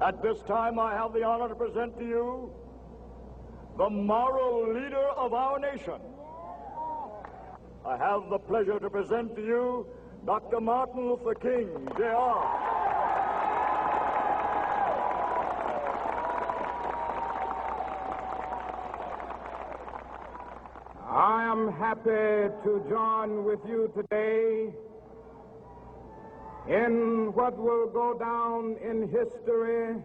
At this time, I have the honor to present to you the moral leader of our nation. I have the pleasure to present to you Dr. Martin Luther King, Jr. I am happy to join with you today in what will go down in history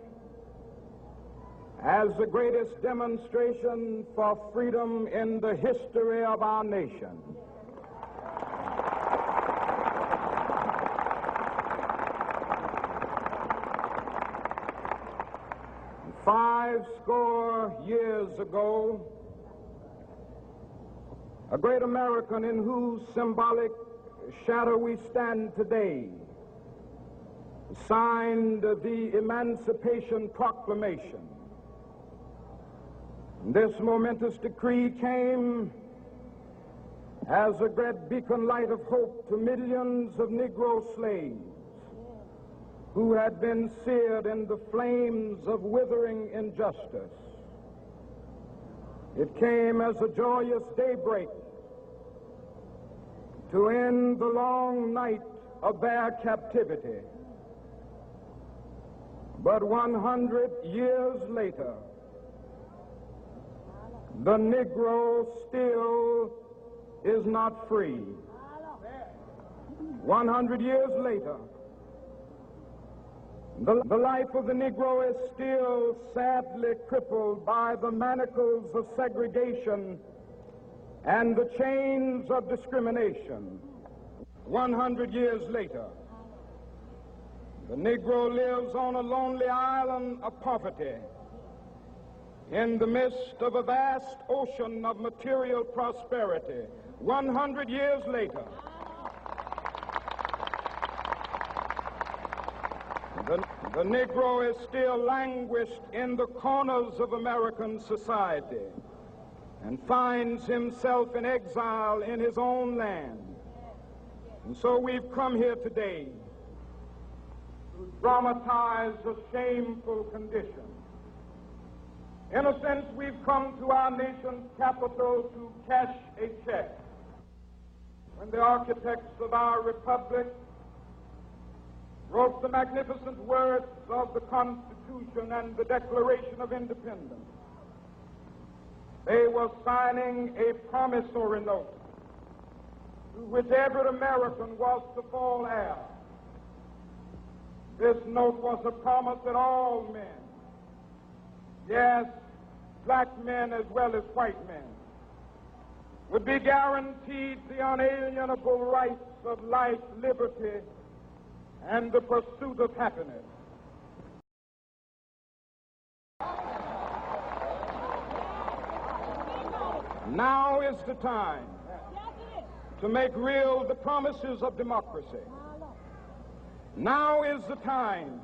as the greatest demonstration for freedom in the history of our nation. Five score years ago, a great American in whose symbolic shadow we stand today signed the Emancipation Proclamation. This momentous decree came as a great beacon light of hope to millions of Negro slaves who had been seared in the flames of withering injustice. It came as a joyous daybreak to end the long night of their captivity. But 100 years later, the Negro still is not free. 100 years later, the life of the Negro is still sadly crippled by the manacles of segregation and the chains of discrimination. 100 years later, the Negro lives on a lonely island of poverty in the midst of a vast ocean of material prosperity. 100 years later, the Negro is still languished in the corners of American society and finds himself in exile in his own land. And so we've come here today to dramatize a shameful condition. In a sense, we've come to our nation's capital to cash a check. When the architects of our republic wrote the magnificent words of the Constitution and the Declaration of Independence, they were signing a promissory note to which every American was to fall heir. This note was a promise that all men, yes, black men as well as white men, would be guaranteed the unalienable rights of life, liberty, and the pursuit of happiness. Now is the time to make real the promises of democracy. Now is the time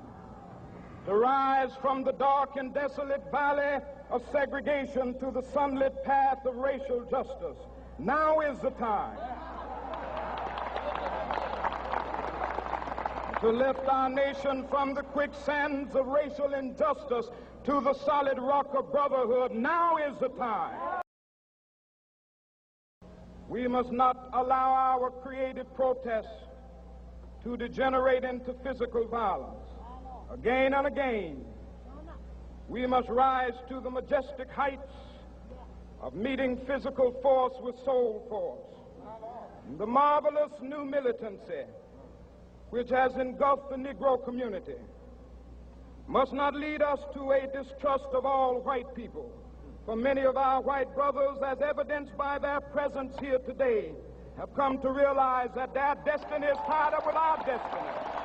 to rise from the dark and desolate valley of segregation to the sunlit path of racial justice. Now is the time to lift our nation from the quicksands of racial injustice to the solid rock of brotherhood. Now is the time. We must not allow our creative protests to degenerate into physical violence. Again and again, we must rise to the majestic heights of meeting physical force with soul force. The marvelous new militancy which has engulfed the Negro community must not lead us to a distrust of all white people. For many of our white brothers, as evidenced by their presence here today, have come to realize that their destiny is tied up with our destiny.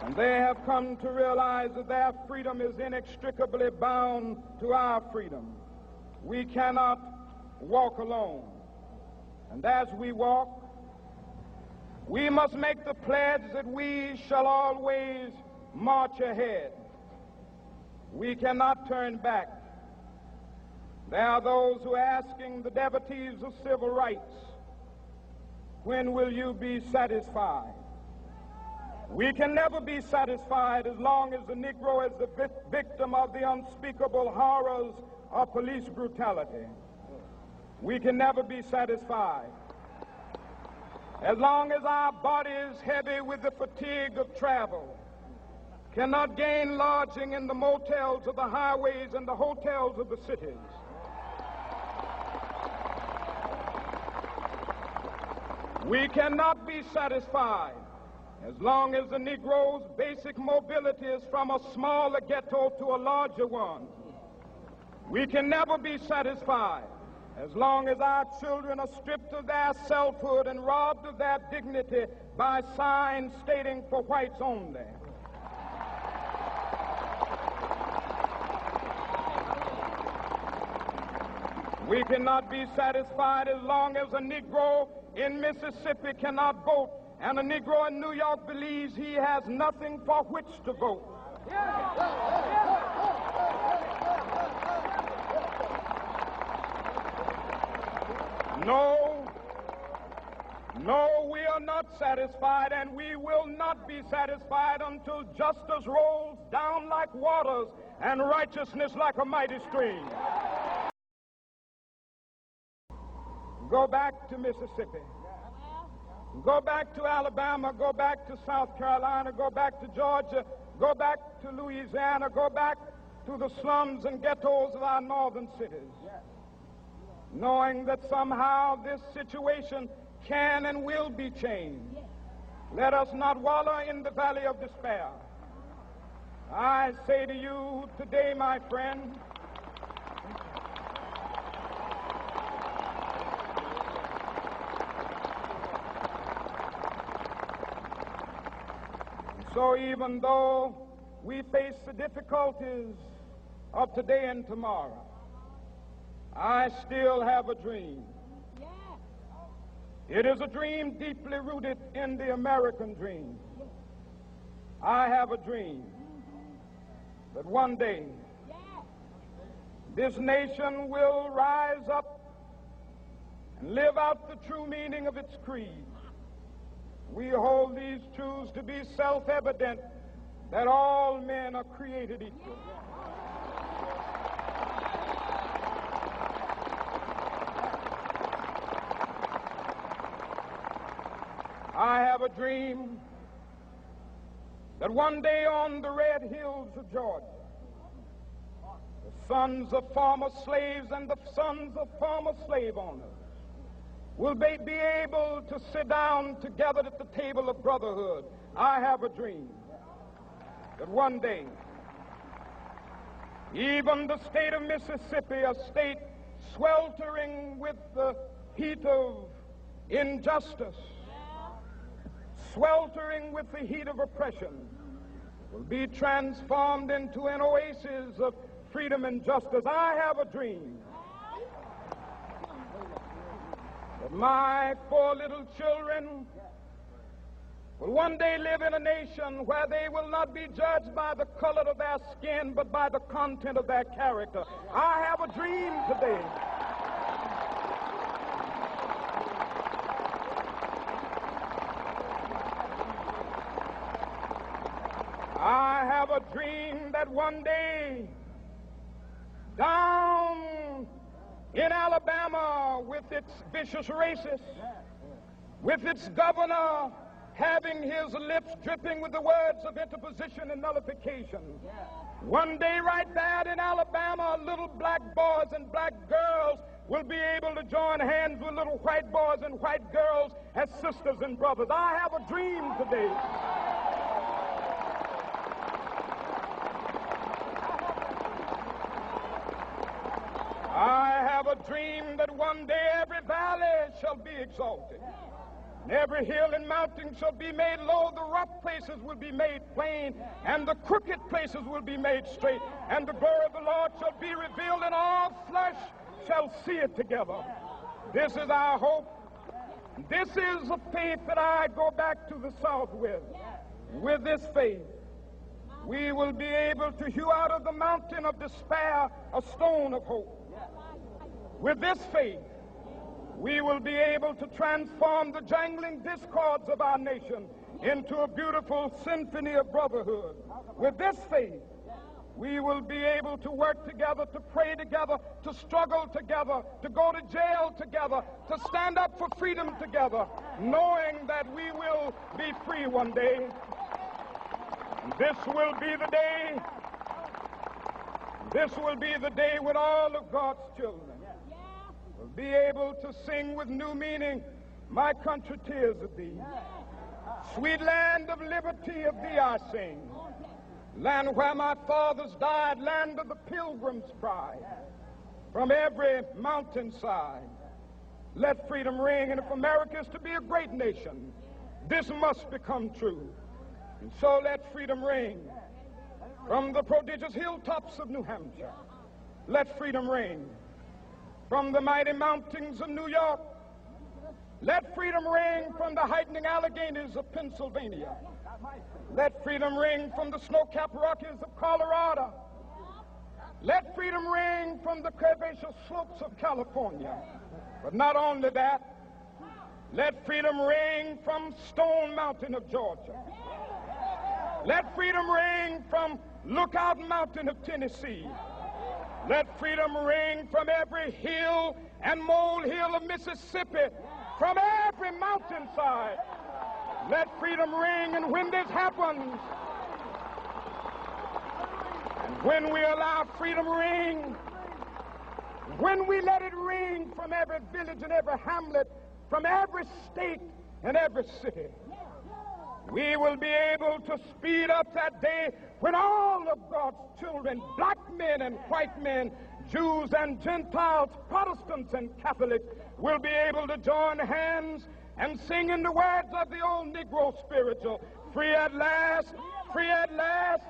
And they have come to realize that their freedom is inextricably bound to our freedom. We cannot walk alone. And as we walk, we must make the pledge that we shall always march ahead. We cannot turn back. There are those who are asking the devotees of civil rights, when will you be satisfied? We can never be satisfied as long as the Negro is the victim of the unspeakable horrors of police brutality. We can never be satisfied as long as our bodies, heavy with the fatigue of travel, cannot gain lodging in the motels of the highways and the hotels of the cities. We cannot be satisfied as long as the Negro's basic mobility is from a smaller ghetto to a larger one. We can never be satisfied as long as our children are stripped of their selfhood and robbed of their dignity by signs stating for whites only. We cannot be satisfied as long as a Negro in Mississippi cannot vote and a Negro in New York believes he has nothing for which to vote. No, we are not satisfied, and we will not be satisfied until justice rolls down like waters and righteousness like a mighty stream. Go back to Mississippi. Go back to Alabama. Go back to South Carolina. Go back to Georgia. Go back to Louisiana. Go back to the slums and ghettos of our northern cities. Knowing that somehow this situation can and will be changed. Let us not wallow in the valley of despair. I say to you today, my friend, so even though we face the difficulties of today and tomorrow, I still have a dream. It is a dream deeply rooted in the American dream. I have a dream that one day this nation will rise up and live out the true meaning of its creed. We hold these truths to be self-evident, that all men are created equal. I have a dream that one day on the red hills of Georgia, the sons of former slaves and the sons of former slave owners will be able to sit down together at the table of brotherhood. I have a dream that one day, even the state of Mississippi, a state sweltering with the heat of injustice, sweltering with the heat of oppression, will be transformed into an oasis of freedom and justice. I have a dream that my 4 little children will one day live in a nation where they will not be judged by the color of their skin, but by the content of their character. I have a dream today. I have a dream that one day, down in Alabama, with its vicious racists, with its governor having his lips dripping with the words of interposition and nullification, one day right there in Alabama, little black boys and black girls will be able to join hands with little white boys and white girls as sisters and brothers. I have a dream today. I have a dream that one day every valley shall be exalted, and every hill and mountain shall be made low, the rough places will be made plain, and the crooked places will be made straight, and the glory of the Lord shall be revealed, and all flesh shall see it together. This is our hope. This is a faith that I go back to the South with. With this faith, we will be able to hew out of the mountain of despair a stone of hope. With this faith, we will be able to transform the jangling discords of our nation into a beautiful symphony of brotherhood. With this faith, we will be able to work together, to pray together, to struggle together, to go to jail together, to stand up for freedom together, knowing that we will be free one day. This will be the day. This will be the day when all of God's children will be able to sing with new meaning, "My country, tears of thee. Sweet land of liberty, of thee I sing. Land where my fathers died, land of the pilgrim's pride. From every mountainside, let freedom ring. And if America is to be a great nation, this must become true. And so let freedom ring. From the prodigious hilltops of New Hampshire, let freedom ring. From the mighty mountains of New York, let freedom ring. From the heightening Alleghenies of Pennsylvania, let freedom ring. From the snow-capped Rockies of Colorado, let freedom ring. From the curvaceous slopes of California. But not only that, let freedom ring from Stone Mountain of Georgia. Let freedom ring from Lookout Mountain of Tennessee. Let freedom ring from every hill and molehill of Mississippi, from every mountainside. Let freedom ring. And when this happens, and when we allow freedom ring, when we let it ring from every village and every hamlet, from every state and every city, we will be able to speed up that day when all of God's children, black men and white men, Jews and Gentiles, Protestants and Catholics, will be able to join hands and sing in the words of the old Negro spiritual, "Free at last, free at last,